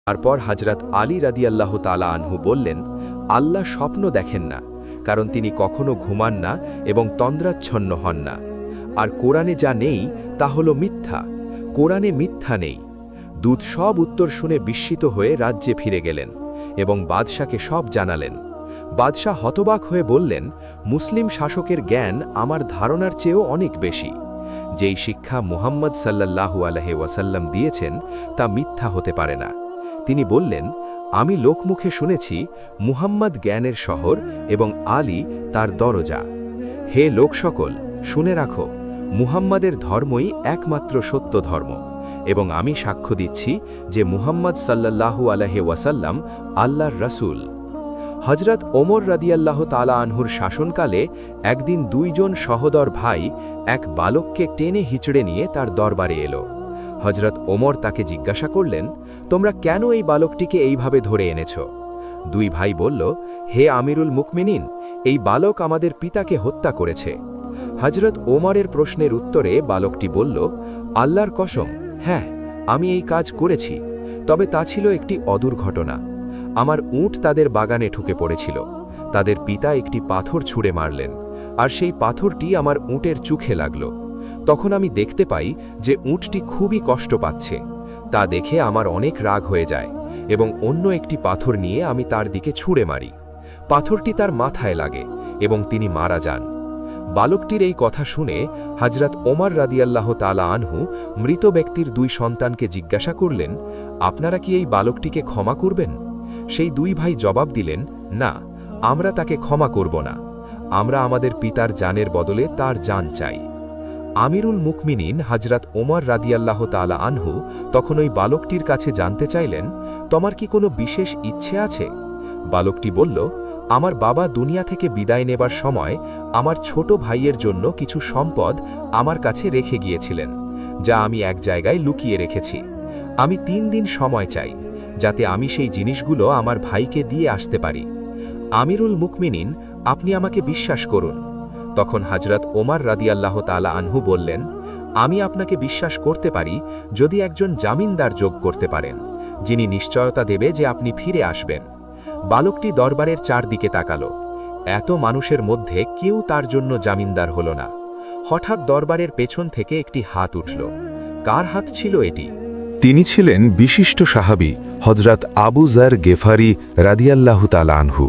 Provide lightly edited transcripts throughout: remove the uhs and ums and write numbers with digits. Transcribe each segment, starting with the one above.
তারপর হযরত আলী রাদিয়াল্লাহু তাআলা আনহু বললেন, আল্লাহ স্বপ্ন দেখেন না, কারণ তিনি কখনো ঘুমান না এবং তন্দ্রাচ্ছন্ন হন না। আর কোরআনে যা নেই তা হলো মিথ্যা, কোরআনে মিথ্যা নেই। দূত সব উত্তর শুনে বিস্মিত হয়ে রাজ্যে ফিরে গেলেন এবং বাদশাকে সব জানালেন। বাদশাহ হতবাক হয়ে বললেন, মুসলিম শাসকের জ্ঞান আমার ধারণার চেয়েও অনেক বেশি। যেই শিক্ষা মুহাম্মদ সাল্লাল্লাহু আলাইহি ওয়াসাল্লাম দিয়েছেন তা মিথ্যা হতে পারে না। তিনি বললেন, আমি লোকমুখে শুনেছি মুহাম্মদ জ্ঞানের শহর এবং আলী তার দরজা। হে লোক সকল, শুনে রাখো, মুহাম্মাদের ধর্মই একমাত্র সত্য ধর্ম, এবং আমি সাক্ষ্য দিচ্ছি যে মুহাম্মদ সাল্লাল্লাহু আলাইহি ওয়াসাল্লাম আল্লাহর রাসূল। হযরত ওমর রাদিয়াল্লাহু তাআলা আনহুর শাসনকালে একদিন দুইজন সহোদর ভাই এক বালককে টেনে হিচড়ে নিয়ে তার দরবারে এলো। হযরত ওমর তাকে জিজ্ঞাসা করলেন, তোমরা কেন এই বালকটিকে এইভাবে ধরে এনেছ? দুই ভাই বলল, হে আমিরুল মুকমিনিন, এই বালক আমাদের পিতাকে হত্যা করেছে। হযরত ওমরের প্রশ্নের উত্তরে বালকটি বলল, আল্লাহর কসম, হ্যাঁ, আমি এই কাজ করেছি, তবে তা ছিল একটি অদূর ঘটনা। আমার উট তাদের বাগানে ঢুকে পড়েছিল। তাদের পিতা একটি পাথর ছুঁড়ে মারলেন, আর সেই পাথরটি আমার উটের চোখে লাগল। তখন আমি দেখতে পাই যে উটটি খুবই কষ্ট পাচ্ছে। তা দেখে আমার অনেক রাগ হয়ে যায় এবং অন্য একটি পাথর নিয়ে আমি তার দিকে ছুঁড়ে মারি। পাথরটি তার মাথায় লাগে এবং তিনি মারা যান। বালকটির এই কথা শুনে হযরত ওমর রাদিয়াল্লাহু তাআলা আনহু মৃত ব্যক্তির দুই সন্তানকে জিজ্ঞাসা করলেন, আপনারা কি এই বালকটিকে ক্ষমা করবেন? সেই দুই ভাই জবাব দিলেন, না, আমরা তাকে ক্ষমা করব না। আমরা আমাদের পিতার জানের বদলে তার জান চাই। আমিরুল মুকমিনিন হযরত ওমর রাদিয়াল্লাহু তাআলা আনহু তখন ওই বালকটির কাছে জানতে চাইলেন, তোমার কি কোনো বিশেষ ইচ্ছে আছে? বালকটি বলল, আমার বাবা দুনিয়া থেকে বিদায় নেবার সময় আমার ছোট ভাইয়ের জন্য কিছু সম্পদ আমার কাছে রেখে গিয়েছিলেন, যা আমি এক জায়গায় লুকিয়ে রেখেছি। আমি 3 দিন সময় চাই, যাতে আমি সেই জিনিসগুলো আমার ভাইকে দিয়ে আসতে পারি। আমিরুল মুকমিনিন, আপনি আমাকে বিশ্বাস করুন। তখন হযরত ওমর রাদিয়াল্লাহু তাআলা আনহু বললেন, আমি আপনাকে বিশ্বাস করতে পারি যদি একজন জামিনদার যোগ করতে পারেন, যিনি নিশ্চয়তা দেবে যে আপনি ফিরে আসবেন। বালকটি দরবারের চারদিকে তাকালো। এত মানুষের মধ্যে কেউ তার জন্য জামিনদার হল না। হঠাৎ দরবারের পেছন থেকে একটি হাত উঠল। কার হাত ছিল এটি? তিনি ছিলেন বিশিষ্ট সাহাবী হযরত আবু যার গেফারি রাদিয়াল্লাহু তাআলা আনহু।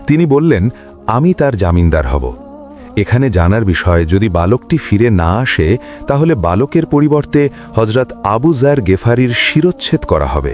তিনি বললেন, আমি তার জামিনদার হব। এখানে জানার বিষয়, যদি বালকটি ফিরে না আসে তাহলে বালকের পরিবর্তে হযরত আবু যার গেফারির শিরচ্ছেদ করা হবে।